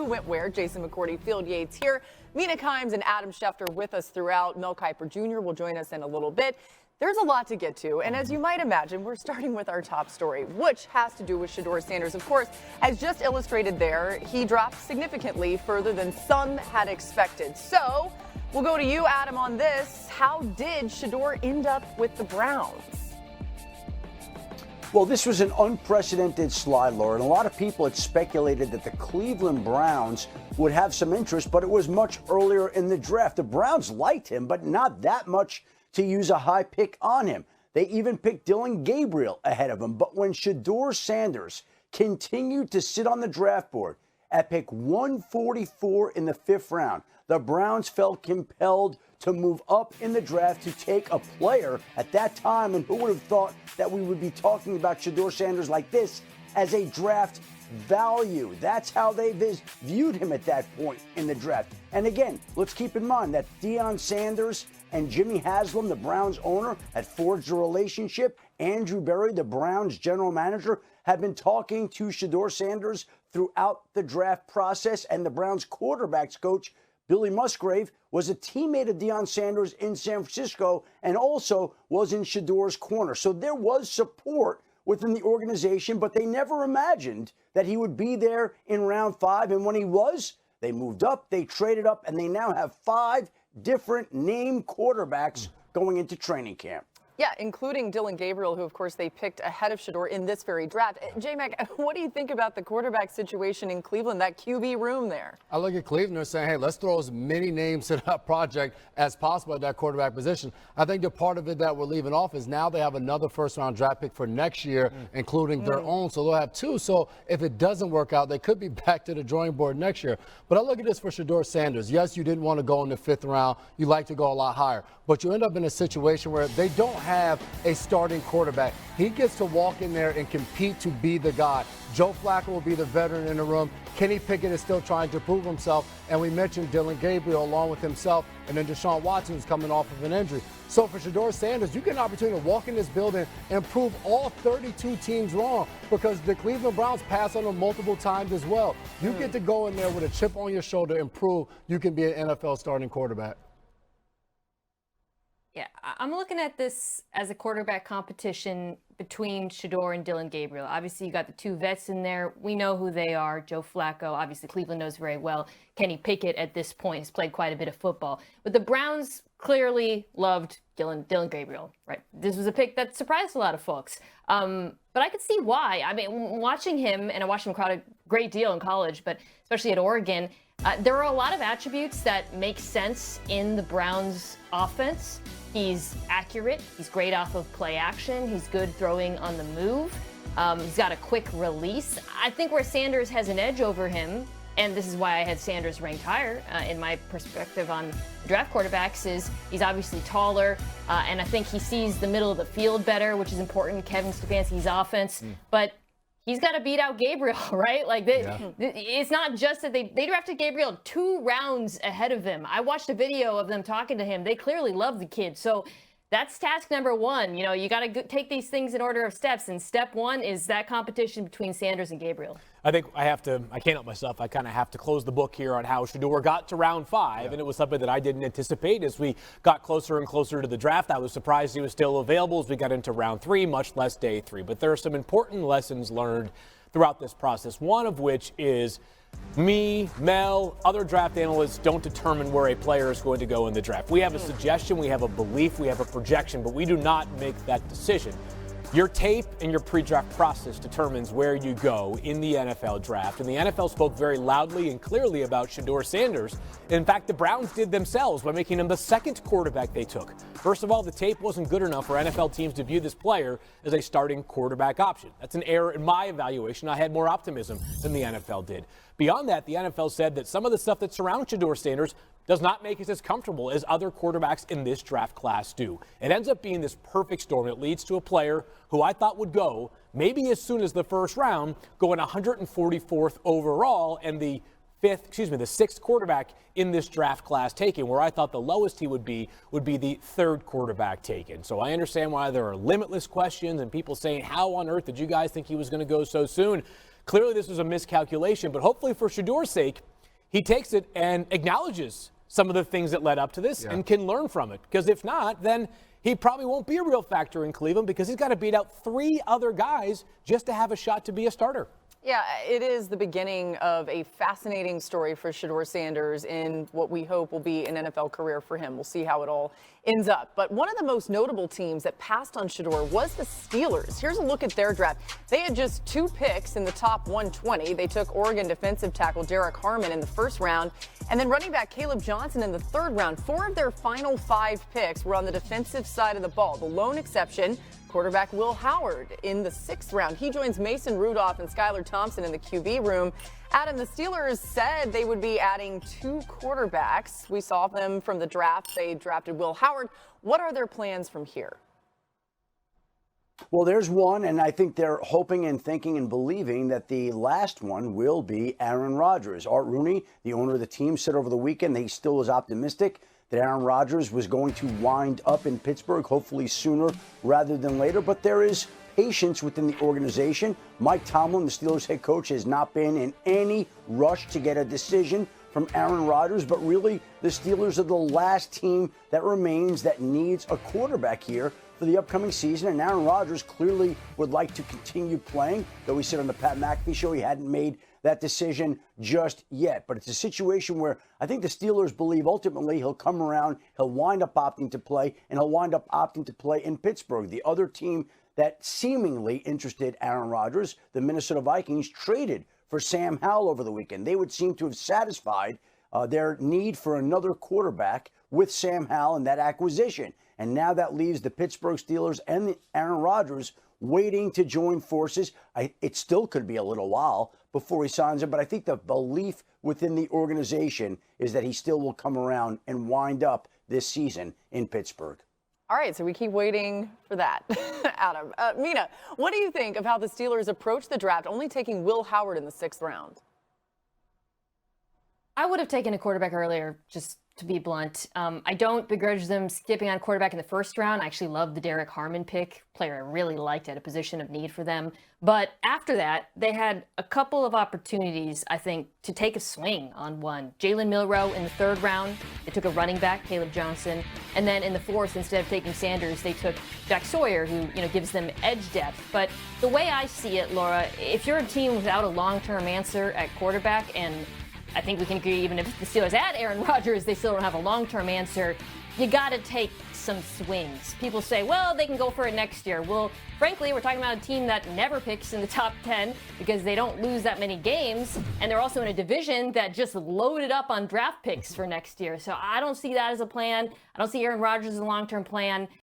went where. Jason McCourty, Field Yates here. Mina Kimes and Adam Schefter with us throughout. Mel Kiper Jr. will join us in a little bit. There's a lot to get to, and as you might imagine, we're starting with our top story, which has to do with Shedeur Sanders. Of course, as just illustrated there, he dropped significantly further than some had expected. So we'll go to you, Adam, on this. How did Shedeur end up with the Browns? Well, this was an unprecedented slide, Laura, and a lot of people had speculated that the Cleveland Browns would have some interest, but it was much earlier in the draft. The Browns liked him, but not that much to use a high pick on him. They even picked Dillon Gabriel ahead of him. But when Shedeur Sanders continued to sit on the draft board at pick 144 in the 5th round, the Browns felt compelled to move up in the draft to take a player at that time. And who would have thought that we would be talking about Shedeur Sanders like this as a draft value? That's how they viewed him at that point in the draft. And again, let's keep in mind that Deion Sanders and Jimmy Haslam, the Browns owner, had forged a relationship. Andrew Berry, the Browns general manager, had been talking to Shedeur Sanders throughout the draft process. And the Browns quarterbacks coach, Billy Musgrave, was a teammate of Deion Sanders in San Francisco and also was in Shedeur's corner. So there was support within the organization, but they never imagined that he would be there in round 5. And when he was, they moved up, they traded up, and they now have 5 different name quarterbacks going into training camp. Yeah, including Dillon Gabriel, who, of course, they picked ahead of Shedeur in this very draft. J-Mac, what do you think about the quarterback situation in Cleveland, that QB room there? I look at Cleveland and saying, hey, let's throw as many names to that project as possible at that quarterback position. I think the part of it that we're leaving off is now they have another first-round draft pick for next year, including their own, so they'll have 2. So if it doesn't work out, they could be back to the drawing board next year. But I look at this for Shedeur Sanders. Yes, you didn't want to go in the 5th round. You like to go a lot higher. But you end up in a situation where they don't have a starting quarterback. He gets to walk in there and compete to be the guy. Joe Flacco will be the veteran in the room. Kenny Pickett is still trying to prove himself. And we mentioned Dillon Gabriel along with himself, and then Deshaun Watson is coming off of an injury. So for Shedeur Sanders, you get an opportunity to walk in this building and prove all 32 teams wrong, because the Cleveland Browns pass on him multiple times as well. You get to go in there with a chip on your shoulder and prove you can be an NFL starting quarterback. Yeah, I'm looking at this as a quarterback competition between Shedeur and Dillon Gabriel. Obviously, you got the 2 vets in there. We know who they are. Joe Flacco, obviously Cleveland knows very well. Kenny Pickett at this point has played quite a bit of football. But the Browns clearly loved Dillon Gabriel, right? This was a pick that surprised a lot of folks. But I could see why. I mean, watching him, and I watched him a great deal in college, but especially at Oregon, there are a lot of attributes that make sense in the Browns offense. He's accurate. He's great off of play action. He's good throwing on the move. He's got a quick release. I think where Sanders has an edge over him, and this is why I had Sanders ranked higher in my perspective on draft quarterbacks, is he's obviously taller, and I think he sees the middle of the field better, which is important. Kevin Stefanski's offense. But he's got to beat out Gabriel, right? Like, it's not just that they drafted Gabriel 2 rounds ahead of him. I watched a video of them talking to him. They clearly love the kid. So that's task number 1. You know, you got to take these things in order of steps. And step 1 is that competition between Sanders and Gabriel. I think I can't help myself. I kind of have to close the book here on how Shedeur got to round 5, and it was something that I didn't anticipate as we got closer and closer to the draft. I was surprised he was still available as we got into round 3, much less day 3. But there are some important lessons learned throughout this process, one of which is me, Mel, other draft analysts don't determine where a player is going to go in the draft. We have a suggestion, we have a belief, we have a projection, but we do not make that decision. Your tape and your pre-draft process determines where you go in the NFL draft. And the NFL spoke very loudly and clearly about Shedeur Sanders. In fact, the Browns did themselves by making him the 2nd quarterback they took. First of all, the tape wasn't good enough for NFL teams to view this player as a starting quarterback option. That's an error in my evaluation. I had more optimism than the NFL did. Beyond that, the NFL said that some of the stuff that surrounds Shedeur Sanders does not make us as comfortable as other quarterbacks in this draft class do. It ends up being this perfect storm. It leads to a player who I thought would go maybe as soon as the 1st round, going 144th overall, and the 6th quarterback in this draft class taken, where I thought the lowest he would be the 3rd quarterback taken. So I understand why there are limitless questions and people saying, how on earth did you guys think he was going to go so soon? Clearly this was a miscalculation, but hopefully for Shedeur's sake, he takes it and acknowledges some of the things that led up to this and can learn from it. Because if not, then he probably won't be a real factor in Cleveland because he's got to beat out 3 other guys just to have a shot to be a starter. Yeah, it is the beginning of a fascinating story for Shedeur Sanders in what we hope will be an NFL career for him. We'll see how it all ends up. But one of the most notable teams that passed on Shedeur was the Steelers. Here's a look at their draft. They had just 2 picks in the top 120. They took Oregon defensive tackle Derek Harmon in the first round, and then running back Caleb Johnson in the third round. 4 of their final 5 picks were on the defensive side of the ball. The lone exception, quarterback Will Howard in the 6th round. He joins Mason Rudolph and Skylar Thompson in the QB room. Adam, the Steelers said they would be adding 2 quarterbacks. We saw them from the draft. They drafted Will Howard. What are their plans from here? Well, there's one, and I think they're hoping and thinking and believing that the last one will be Aaron Rodgers. Art Rooney, the owner of the team, said over the weekend that he still was optimistic that Aaron Rodgers was going to wind up in Pittsburgh, hopefully sooner rather than later. But there is patience within the organization. Mike Tomlin, the Steelers head coach, has not been in any rush to get a decision from Aaron Rodgers. But really, the Steelers are the last team that remains that needs a quarterback here for the upcoming season. And Aaron Rodgers clearly would like to continue playing, though he said on the Pat McAfee show he hadn't made that decision just yet. But it's a situation where I think the Steelers believe ultimately he'll come around, he'll wind up opting to play, and he'll wind up opting to play in Pittsburgh. The other team that seemingly interested Aaron Rodgers, the Minnesota Vikings, traded for Sam Howell over the weekend. They would seem to have satisfied their need for another quarterback with Sam Howell and that acquisition. And now that leaves the Pittsburgh Steelers and Aaron Rodgers waiting to join forces. It still could be a little while before he signs him, but I think the belief within the organization is that he still will come around and wind up this season in Pittsburgh. All right, so we keep waiting for that. Adam, Mina, what do you think of how the Steelers approached the draft, only taking Will Howard in the 6th round? I would have taken a quarterback earlier, just to be blunt. I don't begrudge them skipping on quarterback in the 1st round. I actually love the Derek Harmon pick, player I really liked at a position of need for them. But after that, they had a couple of opportunities, I think, to take a swing on one. Jalen Milroe in the 3rd round. They took a running back, Caleb Johnson. And then in the 4th, instead of taking Sanders, they took Jack Sawyer, who gives them edge depth. But the way I see it, Laura, if you're a team without a long-term answer at quarterback, and I think we can agree even if the Steelers add Aaron Rodgers, they still don't have a long-term answer. You got to take some swings. People say, well, they can go for it next year. Well, frankly, we're talking about a team that never picks in the top 10 because they don't lose that many games. And they're also in a division that just loaded up on draft picks for next year. So I don't see that as a plan. I don't see Aaron Rodgers as a long-term plan.